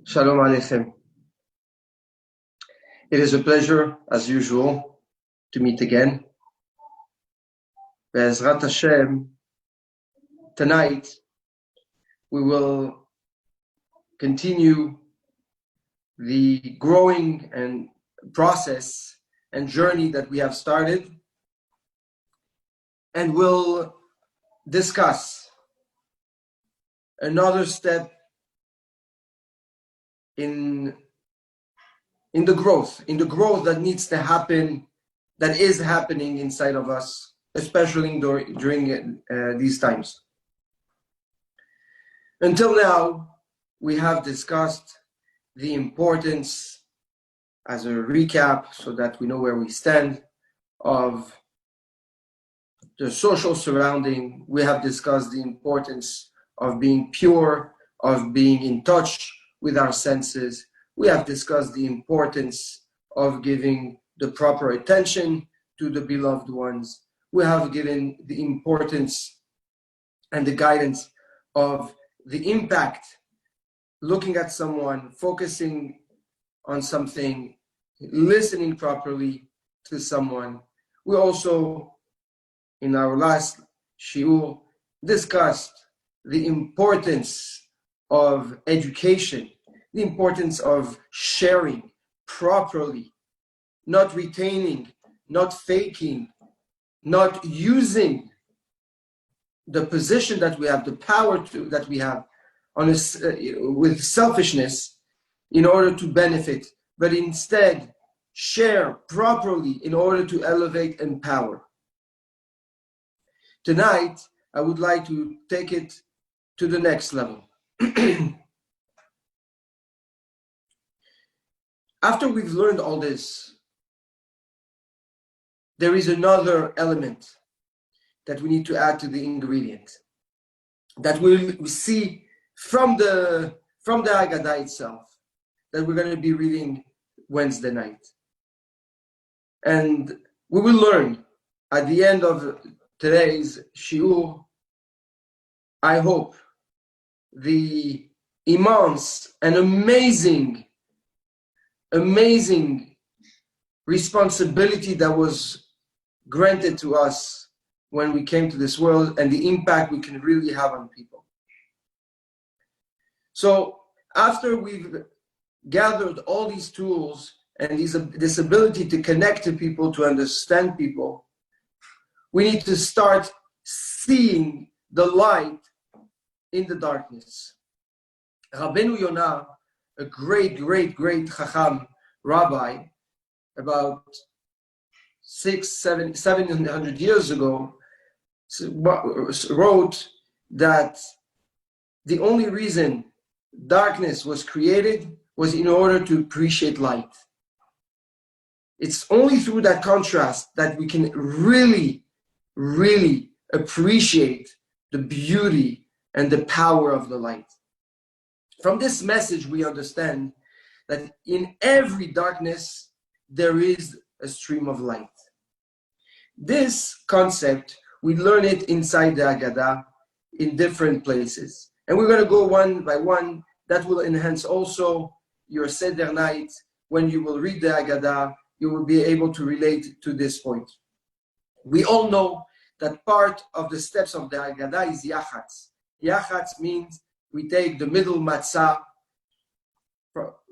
Shalom Aleichem. It is a pleasure, as usual, to meet again. Be'ezrat Hashem, tonight we will continue the growing and process and journey that we have started, and we'll discuss another step in the growth that needs to happen, that is happening inside of us, especially during these times. Until now, we have discussed the importance, as a recap, so that we know where we stand, of the social surrounding. We have discussed the importance of being pure, of being in touch with our senses. We have discussed the importance of giving the proper attention to the beloved ones. We have given the importance and the guidance of the impact, looking at someone, focusing on something, listening properly to someone. We also, in our last shiur, discussed the importance of education, the importance of sharing properly, not retaining, not faking, not using the position that we have, the power that we have with selfishness in order to benefit, but instead share properly in order to elevate and empower. Tonight, I would like to take it to the next level. After we've learned all this, there is another element that we need to add to the ingredient that we see from the Haggadah itself, that we're going to be reading Wednesday night. And we will learn at the end of today's shiur, I hope, the immense and amazing responsibility that was granted to us when we came to this world, and the impact we can really have on people. So after we've gathered all these tools and this ability to connect to people, to understand people, we need to start seeing the light in the darkness. Rabbeinu Yonah, a great Chacham rabbi, about 700 years ago, wrote that the only reason darkness was created was in order to appreciate light. It's only through that contrast that we can really appreciate the beauty and the power of the light. From this message, we understand that in every darkness, there is a stream of light. This concept, we learn it inside the Haggadah in different places. And we're going to go one by one. That will enhance also your Seder night. When you will read the Haggadah, you will be able to relate to this point. We all know that part of the steps of the Haggadah is Yachatz. Yachatz means we take the middle matzah,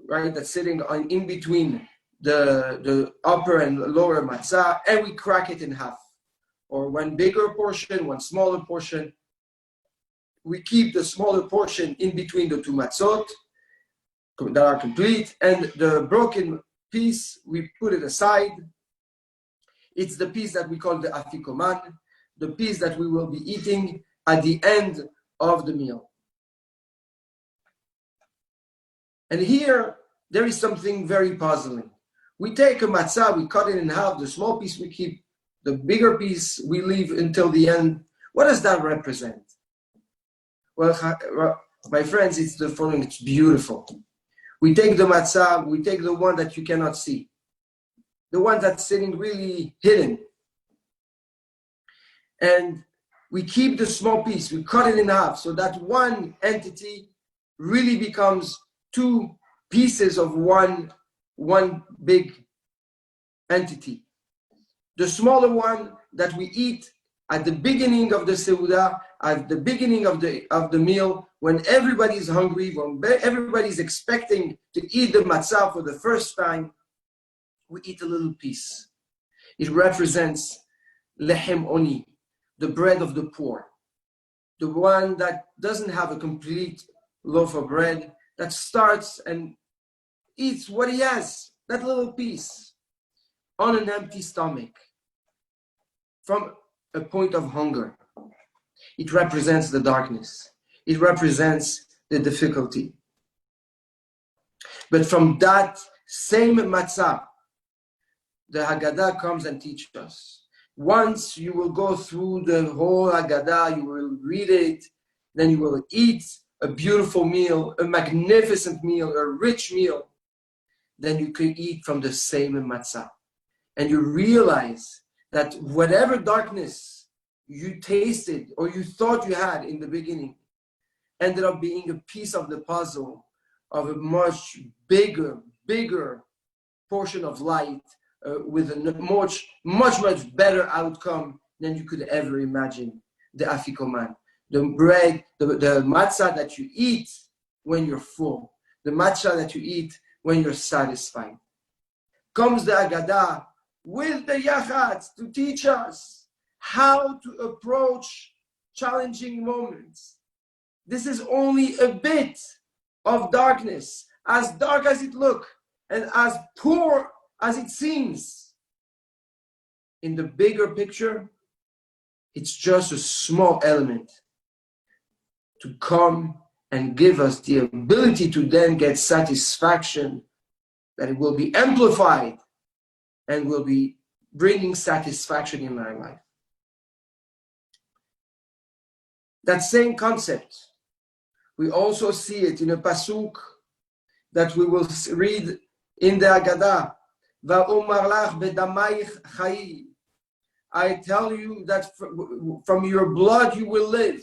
right, that's sitting in between the upper and lower matzah, and we crack it in half. Or one bigger portion, one smaller portion. We keep the smaller portion in between the two matzot that are complete, and the broken piece, we put it aside. It's the piece that we call the afikoman, the piece that we will be eating at the end of the meal. And here, there is something very puzzling. We take a matzah, we cut it in half, the small piece we keep, the bigger piece we leave until the end. What does that represent? Well, my friends, it's the following, it's beautiful. We take the matzah, we take the one that you cannot see, the one that's sitting really hidden. And we keep the small piece, we cut it in half, so that one entity really becomes two pieces of one big entity. The smaller one that we eat at the beginning of the Seudah, at the beginning of the meal, when everybody's hungry, when everybody's expecting to eat the matzah for the first time, we eat a little piece. It represents lehem oni, the bread of the poor, the one that doesn't have a complete loaf of bread, that starts and eats what he has, that little piece, on an empty stomach, from a point of hunger. It represents the darkness. It represents the difficulty. But from that same matzah, the Haggadah comes and teaches us. Once you will go through the whole Haggadah, you will read it, then you will eat a beautiful meal, a magnificent meal, a rich meal. Then you can eat from the same matzah. And you realize that whatever darkness you tasted or you thought you had in the beginning ended up being a piece of the puzzle of a much bigger portion of light with a much better outcome than you could ever imagine. The afikoman, the bread, the matzah that you eat when you're full, the matzah that you eat when you're satisfied. Comes the Haggadah with the Yachatz to teach us how to approach challenging moments. This is only a bit of darkness, as dark as it looks and as poor as it seems. In the bigger picture, it's just a small element to come and give us the ability to then get satisfaction, that it will be amplified and will be bringing satisfaction in our life. That same concept, we also see it in a pasuk that we will read in the Haggadah. Va'omar lach bedamayich chayi. I tell you that from your blood you will live.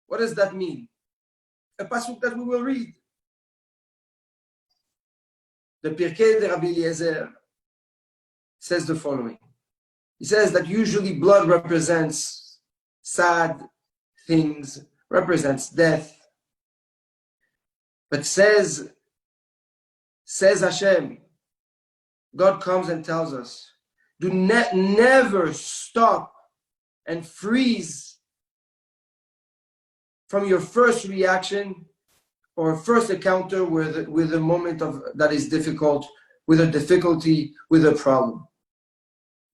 What does that mean? A pasuk that we will read. The Pirkei de Rabbi Eliezer says the following. He says that usually blood represents sad things, represents death. But says Hashem, God comes and tells us, do never stop and freeze from your first reaction or first encounter with a moment that is difficult, with a difficulty, with a problem.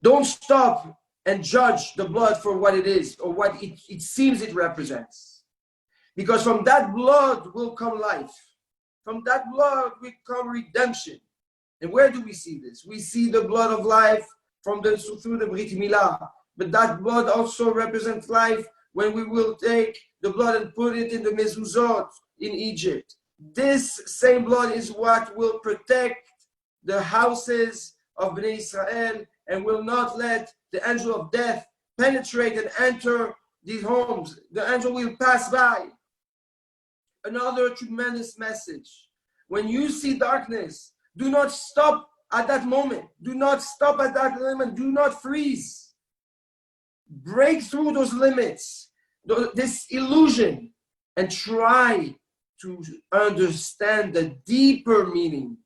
Don't stop and judge the blood for what it is or what it seems it represents. Because from that blood will come life. From that blood will come redemption. And where do we see this? We see the blood of life through the Brit Milah. But that blood also represents life when we will take the blood and put it in the mezuzot in Egypt. This same blood is what will protect the houses of Bnei Israel and will not let the angel of death penetrate and enter these homes. The angel will pass by. Another tremendous message. When you see darkness, do not stop at that moment. Do not stop at that moment. Do not freeze. Break through those limits, this illusion, and try to understand the deeper meaning.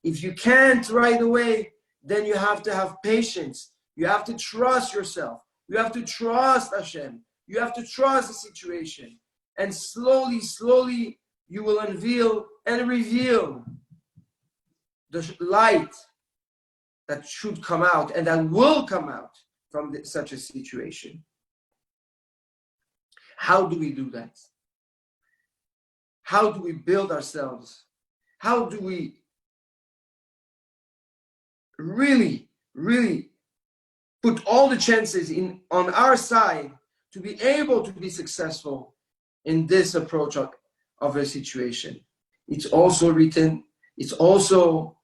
If you can't right away, then you have to have patience. You have to trust yourself. You have to trust Hashem. You have to trust the situation. And slowly, you will unveil and reveal the light that should come out and that will come out from such a situation. How do we do that? How do we build ourselves? How do we really put all the chances on our side to be able to be successful in this approach of a situation? It's also written, it's also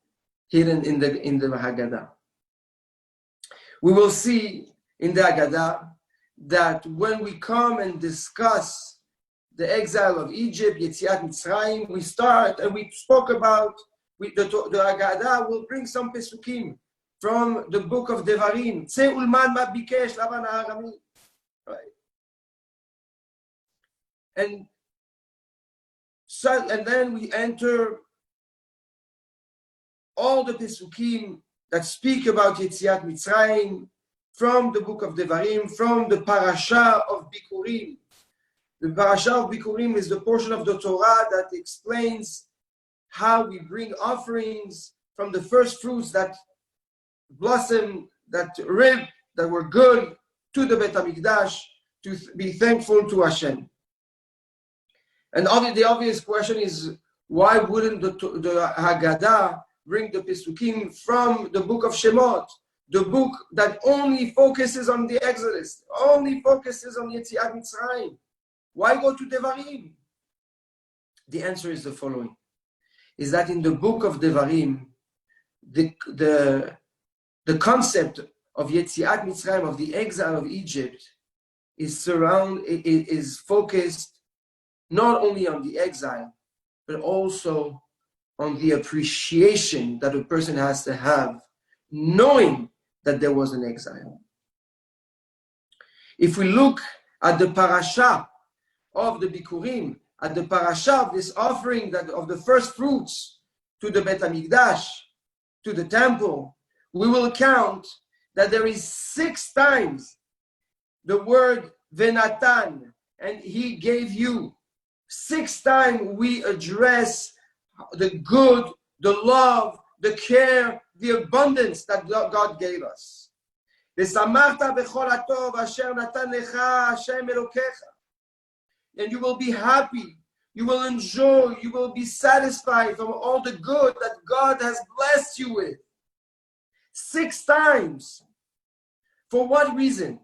hidden in the Haggadah. We will see in the Haggadah that when we come and discuss the exile of Egypt, Yetziat Mitzrayim. We start and we spoke about the Haggadah will bring some pesukim from the book of Devarim. Tze ulman ma bikesh Lavan ha'arami. Right. And then we enter all the pesukim that speak about Yetziat Mitzrayim from the book of Devarim, from the parasha of Bikurim. The parasha of Bikurim is the portion of the Torah that explains how we bring offerings from the first fruits that blossom, that rib, that were good, to the Bet HaMikdash to be thankful to Hashem. And the obvious question is, why wouldn't the Haggadah bring the Pesukim from the book of Shemot, the book that only focuses on the Exodus, only focuses on Yetziat Mitzrayim? Why go to Devarim? The answer is the following, is that in the book of Devarim, the concept of Yetziat Mitzrayim, of the exile of Egypt, is focused not only on the exile, but also on the appreciation that a person has to have, knowing that there was an exile. If we look at the parasha of the Bikurim, at the parasha of this offering of the first fruits to the Bet HaMikdash, to the temple, we will count that there is 6 times the word Venatan, and he gave you. 6 times we address the good, the love, the care, the abundance that God gave us. And you will be happy, you will enjoy, you will be satisfied from all the good that God has blessed you with. 6 times. For what reason?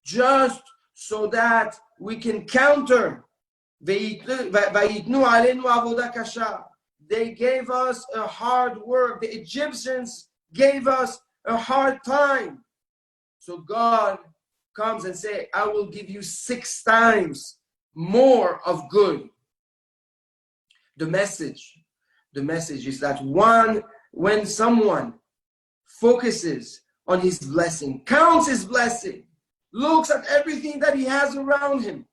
Just so that we can counter. They gave us a hard work. The Egyptians gave us a hard time. So God comes and says, I will give you 6 times more of good. The message is that when someone focuses on his blessing, counts his blessing, looks at everything that he has around him,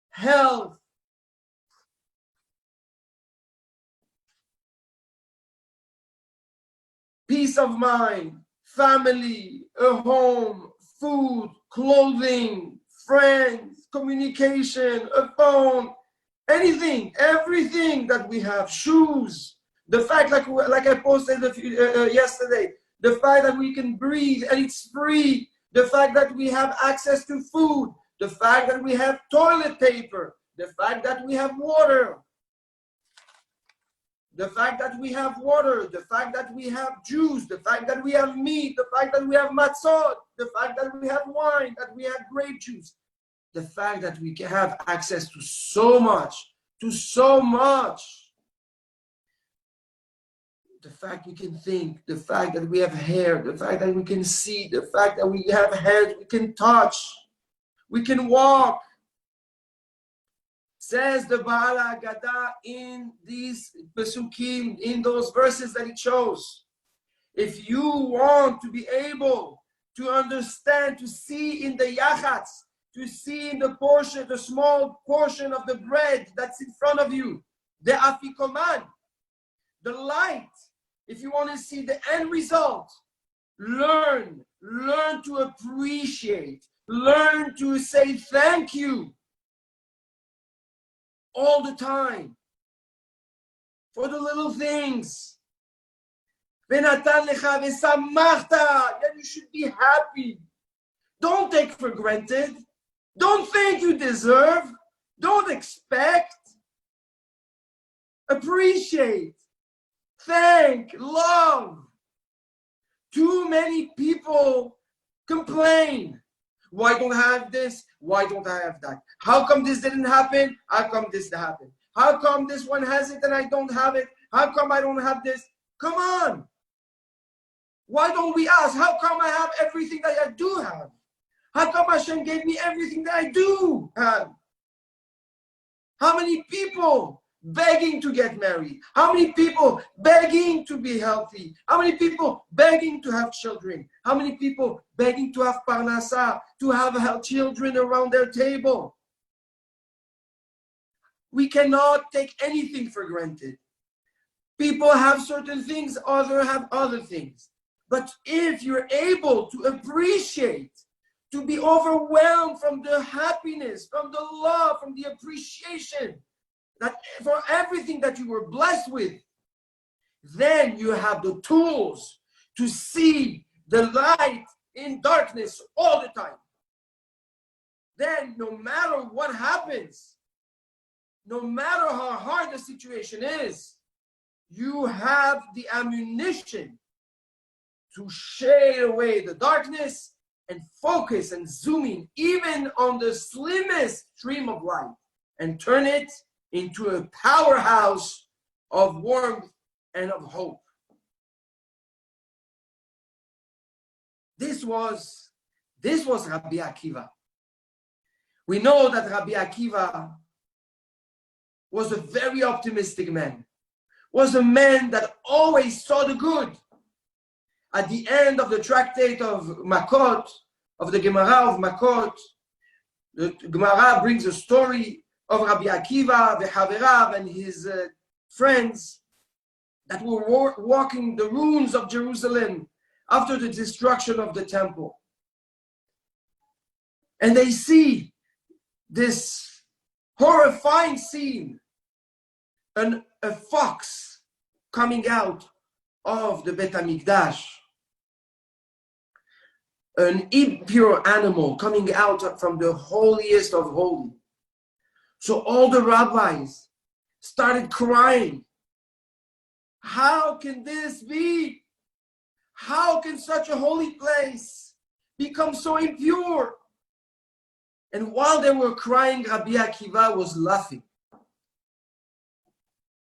health, peace of mind, family, a home, food, clothing, friends, communication, a phone, anything, everything that we have, shoes, the fact, like I posted yesterday, the fact that we can breathe and it's free, the fact that we have access to food, the fact that we have toilet paper, the fact that we have water, the fact that we have juice, the fact that we have meat, the fact that we have matzot, the fact that we have wine, that we have grape juice, the fact that we can have access to so much, the fact we can think, the fact that we have hair, the fact that we can see, the fact that we have hands, we can touch, we can walk. Says the Baal HaGadah in these Pesukim, in those verses that he chose. If you want to be able to understand, to see in the yachatz, to see in the portion, the small portion of the bread that's in front of you, the afikoman, the light, if you want to see the end result, learn to appreciate, learn to say thank you all the time for the little things. Then you should be happy. Don't take for granted. Don't think you deserve. Don't expect. Appreciate. Thank. Love. Too many people complain. Why don't I have this? Why don't I have that? How come this didn't happen? How come this happened? How come this one has it and I don't have it? How come I don't have this? Come on. Why don't we ask? How come I have everything that I do have? How come Hashem gave me everything that I do have? How many people begging to get married? How many people begging to be healthy? How many people begging to have children? How many people begging to have parnasa, to have children around their table? We cannot take anything for granted. People have certain things, others have other things. But if you're able to appreciate, to be overwhelmed from the happiness, from the love, from the appreciation, that for everything that you were blessed with, then you have the tools to see the light in darkness all the time. Then no matter what happens, no matter how hard the situation is, you have the ammunition to shade away the darkness and focus and zoom in even on the slimmest stream of light and turn it into a powerhouse of warmth and of hope. This was Rabbi Akiva. We know that Rabbi Akiva was a very optimistic man, was a man that always saw the good. At the end of the tractate of Makot, of the Gemara of Makot, the Gemara brings a story of Rabbi Akiva, the Haverav, and his friends that were walking the ruins of Jerusalem after the destruction of the temple. And they see this horrifying scene, a fox coming out of the Bet HaMikdash, an impure animal coming out from the holiest of holy. So all the rabbis started crying. How can this be? How can such a holy place become so impure? And while they were crying, Rabbi Akiva was laughing.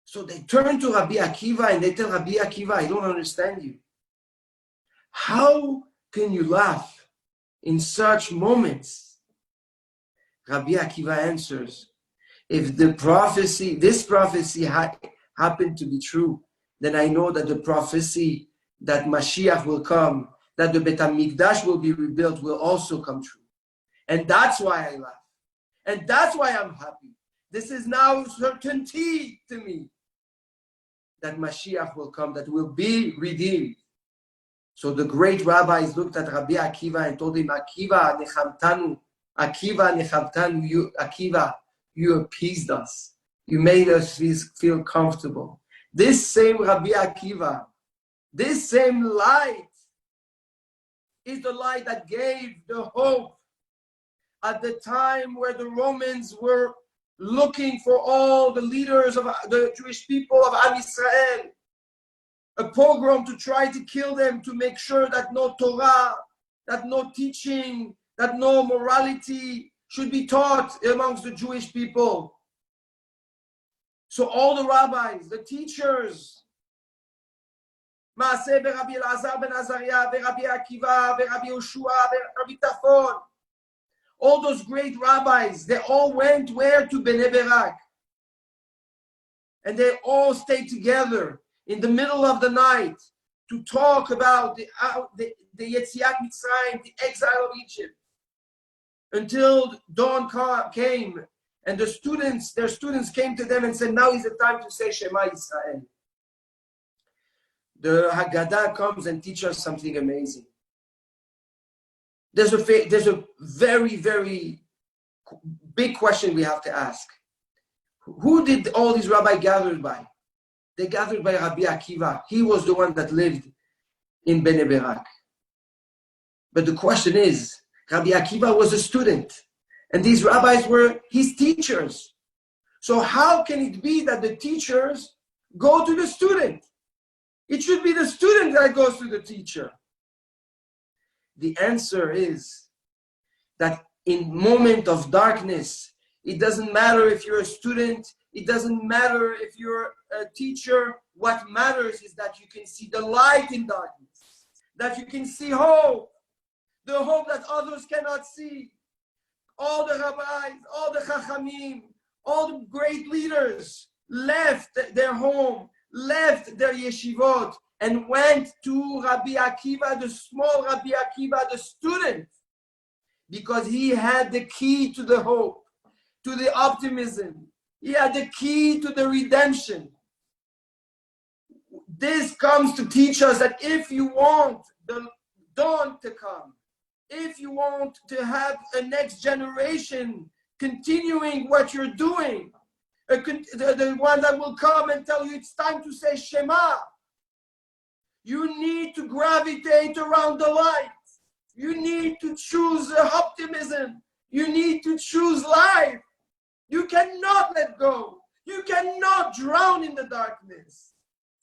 So they turn to Rabbi Akiva and they tell Rabbi Akiva, I don't understand you. How can you laugh in such moments? Rabbi Akiva answers, if this prophecy happened to be true, then I know that the prophecy that Mashiach will come, that the Bet HaMikdash will be rebuilt, will also come true. And that's why I laugh. And that's why I'm happy. This is now certainty to me that Mashiach will come, that will be redeemed. So the great rabbis looked at Rabbi Akiva and told him, Akiva, nechamtanu, Akiva, nechamtanu, Akiva, you appeased us. You made us feel comfortable. This same Rabbi Akiva, this same light is the light that gave the hope at the time where the Romans were looking for all the leaders of the Jewish people of Am Yisrael, a pogrom to try to kill them, to make sure that no Torah, that no teaching, that no morality should be taught amongst the Jewish people. So all the rabbis, the teachers, Maaseh Rabbi Elazar ben Azariah, Rabbi Akiva, Rabbi Yoshua, Rabbi Tafon, all those great rabbis, they all went where? To Bnei Berak. And they all stayed together in the middle of the night to talk about the Yetziat Mitzrayim, the exile of Egypt, until dawn came and their students came to them and said, now is the time to say Shema Yisrael. The Haggadah comes and teaches us something amazing. There's a very, very big question we have to ask. Who did all these rabbis gathered by? They gathered by Rabbi Akiva. He was the one that lived in Bnei Berak. But the question is, Rabbi Akiva was a student, and these rabbis were his teachers. So how can it be that the teachers go to the student? It should be the student that goes to the teacher. The answer is that in moment of darkness, it doesn't matter if you're a student, it doesn't matter if you're a teacher. What matters is that you can see the light in darkness, that you can see hope, the hope that others cannot see. All the rabbis, all the chachamim, All the great leaders left their home, left their yeshivot, and went to Rabbi Akiva, the small Rabbi Akiva, the student, because he had the key to the hope, to the optimism. He had the key to the redemption. This comes to teach us that if you want the dawn to come, if you want to have a next generation continuing what you're doing, the one that will come and tell you it's time to say Shema, you need to gravitate around the light. You need to choose optimism. You need to choose life. You cannot let go. You cannot drown in the darkness.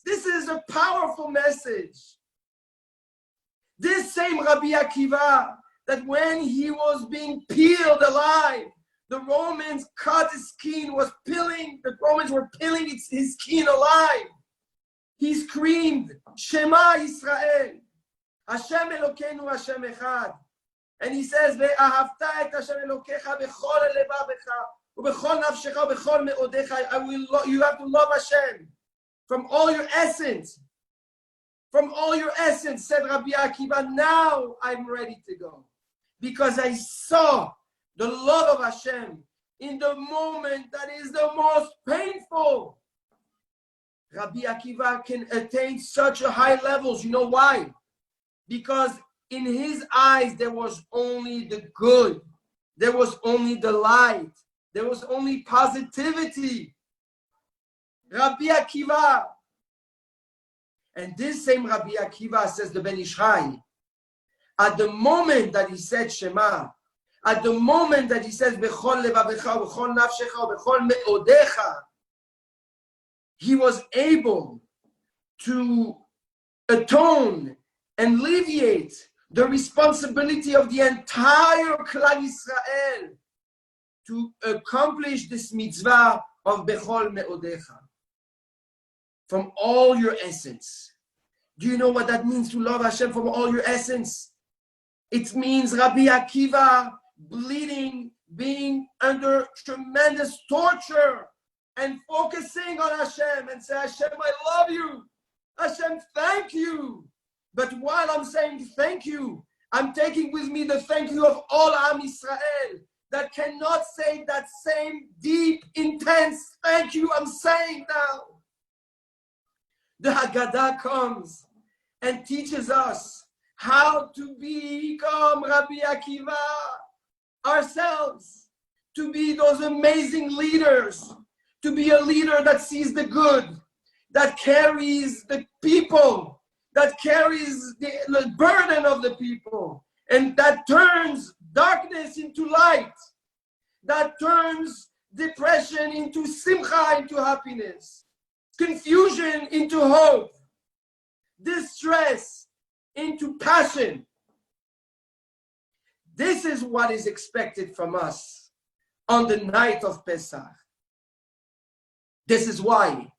This is a powerful message. This same Rabbi Akiva, that when he was being peeled alive, the Romans cut his skin, the Romans were peeling his skin alive. He screamed, Shema Yisrael, Hashem Elokeinu Hashem Echad. And he says, Ve'ahavta et Hashem Elokecha b'chol levavecha, u'b'chol nafshecha, u'b'chol me'odecha. You have to love Hashem from all your essence. From all your essence, said Rabbi Akiva, now I'm ready to go. Because I saw the love of Hashem in the moment that is the most painful. Rabbi Akiva can attain such a high levels. You know why? Because in his eyes, there was only the good. There was only the light. There was only positivity. Rabbi Akiva. And this same Rabbi Akiva, says the Ben Ish Chai, at the moment that he said Shema, at the moment that he says Bechol levavecha, Bechol nafshecha, Bechol me'odecha, he was able to atone and alleviate the responsibility of the entire Klal Yisrael to accomplish this mitzvah of Bechol me'odecha. From all your essence. Do you know what that means to love Hashem from all your essence? It means Rabbi Akiva bleeding, being under tremendous torture, and focusing on Hashem and say, Hashem, I love you. Hashem, thank you. But while I'm saying thank you, I'm taking with me the thank you of all Am Yisrael that cannot say that same deep, intense thank you I'm saying now. The Haggadah comes and teaches us how to become Rabbi Akiva ourselves, to be those amazing leaders, to be a leader that sees the good, that carries the people, that carries the burden of the people, and that turns darkness into light, that turns depression into simcha, into happiness, confusion into hope, distress into passion. This is what is expected from us on the night of Pesach. This is why,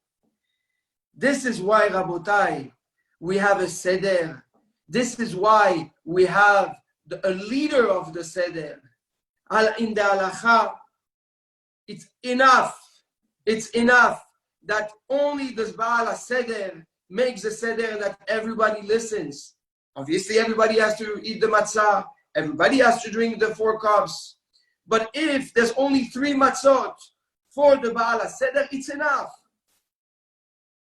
Rabotai, we have a Seder. This is why we have a leader of the Seder. In the Halacha, it's enough that only the Baal HaSeder makes a Seder that everybody listens. Obviously, everybody has to eat the matzah. Everybody has to drink the 4 cups. But if there's only 3 matzot for the Baal HaSeder, it's enough.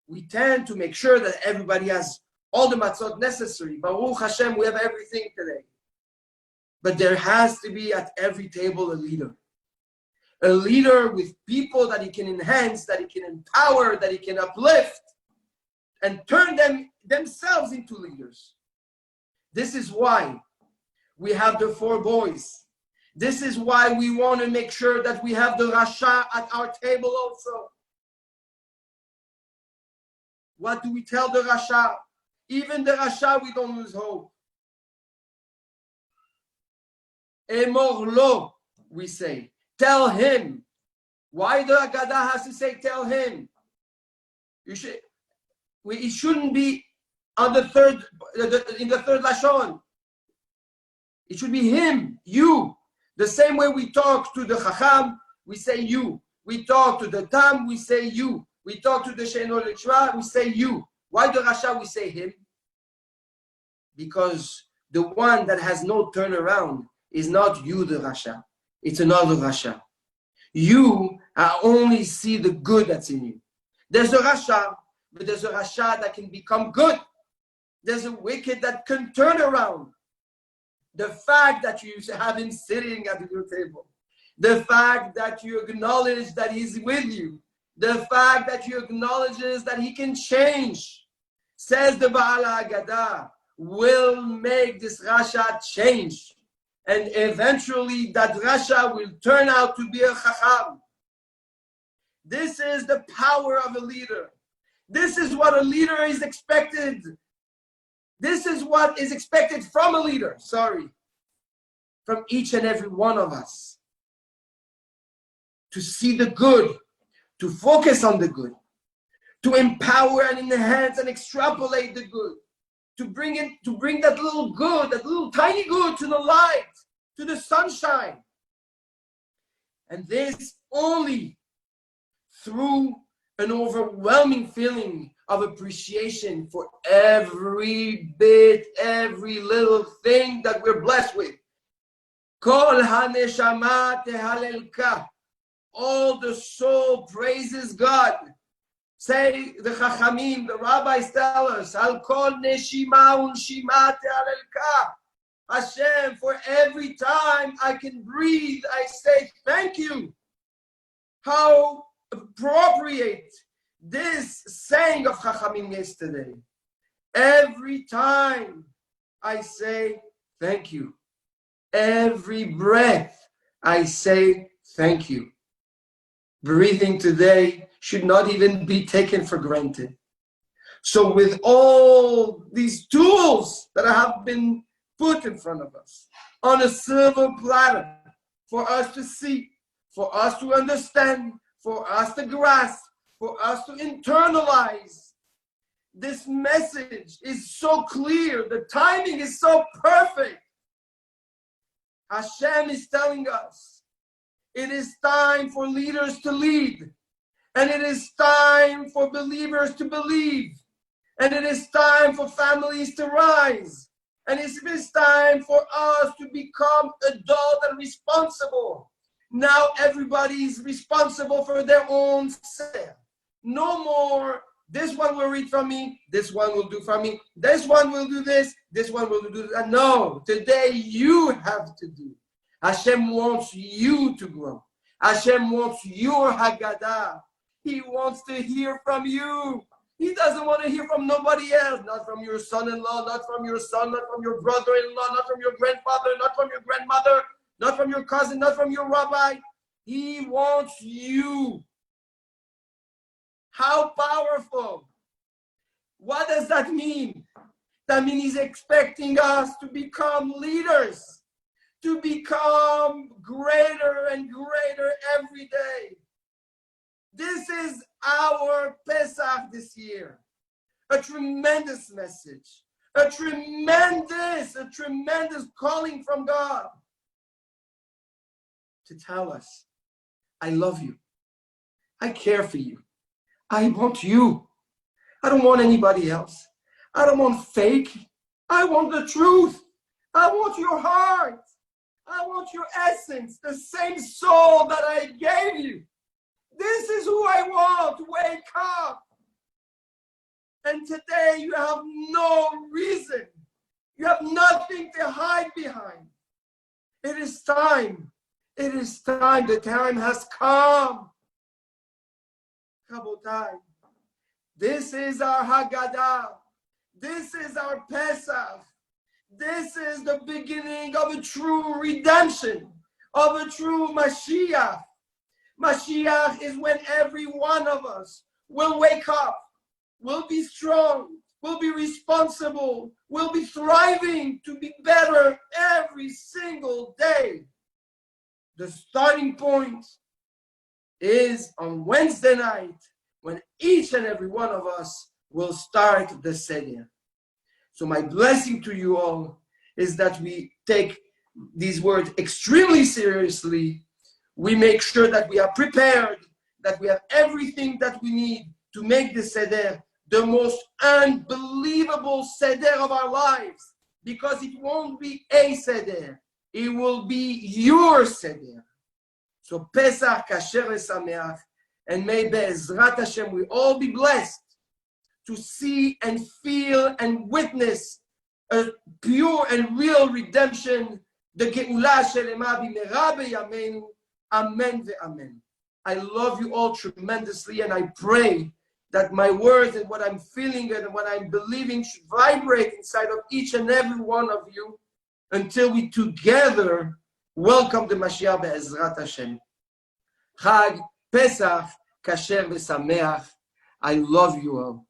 We tend to make sure that everybody has all the matzot necessary. Baruch Hashem, we have everything today. But there has to be at every table a leader. A leader with people that he can enhance, that he can empower, that he can uplift, and turn themselves into leaders. This is why we have the 4 boys. This is why we want to make sure that we have the Rasha at our table also. What do we tell the Rasha? Even the Rasha, we don't lose hope. Emor lo, we say. Tell him. Why the Haggadah has to say tell him? It shouldn't be on in the third Lashon. It should be him, you. The same way we talk to the Chacham, we say you. We talk to the Tam, we say you. We talk to the Sheino Lechra, we say you. Why the Rasha, we say him? Because the one that has no turnaround is not you, the Rasha. It's another Rasha. You only see the good that's in you. There's a Rasha, but there's a Rasha that can become good. There's a wicked that can turn around. The fact that you have him sitting at your table, the fact that you acknowledge that he's with you, the fact that you acknowledge that he can change, says the Baal HaGadah, will make this Rasha change. And eventually that Rasha will turn out to be a Chacham. This is the power of a leader. This is what a leader is expected. This is what is expected from a leader, from each and every one of us. To see the good, to focus on the good, to empower and enhance and extrapolate the good, to bring that little good, that little tiny good to the light, to the sunshine. And this only through an overwhelming feeling of appreciation for every bit, every little thing that we're blessed with. Kol haneshama tehalelka. All the soul praises God. Say the Chachamim, the rabbis tell us, Al kol neshima unshima tehalelka. Hashem, for every time I can breathe, I say thank you. How appropriate this saying of Chachamim yesterday. Every time I say thank you. Every breath I say thank you. Breathing today should not even be taken for granted. So with all these tools that have been put in front of us on a silver platter for us to see, for us to understand, for us to grasp, for us to internalize, this message is so clear. The timing is so perfect. Hashem is telling us, it is time for leaders to lead. And it is time for believers to believe. And it is time for families to rise. And it is time for us to become adult and responsible. Now everybody is responsible for their own self. No more, this one will read from me, this one will do from me, this one will do this one will do that. No, today you have to do. Hashem wants you to grow. Hashem wants your Haggadah. He wants to hear from you. He doesn't want to hear from nobody else, not from your son-in-law, not from your son, not from your brother-in-law, not from your grandfather, not from your grandmother, not from your cousin, not from your rabbi. He wants you. How powerful. What does that mean? That means he's expecting us to become leaders, to become greater and greater every day. This is our Pesach this year. A tremendous message. A tremendous calling from God to tell us, I love you. I care for you. I want you. I don't want anybody else. I don't want fake. I want the truth. I want your heart. I want your essence, the same soul that I gave you. This is who I want. Wake up. And today you have no reason. You have nothing to hide behind. It is time. It is time. The time has come. Rabotai, this is our Haggadah. This is our Pesach. This is the beginning of a true redemption, of a true Mashiach. Mashiach is when every one of us will wake up, will be strong, will be responsible, will be thriving to be better every single day. The starting point is on Wednesday night when each and every one of us will start the Seder. So my blessing to you all is that we take these words extremely seriously. We make sure that we are prepared, that we have everything that we need to make the Seder the most unbelievable Seder of our lives. Because it won't be a Seder, it will be your Seder. So Pesach, Kasher Sameach, and may Be'ezrat Hashem we all be blessed to see and feel and witness a pure and real redemption, the Geula Shelema B'mera B'yameinu, Amen ve'amen. I love you all tremendously, and I pray that my words and what I'm feeling and what I'm believing should vibrate inside of each and every one of you until we together welcome the Mashiach Be'ezrat Hashem. Chag Pesach Kasher v'Sameach. I love you all.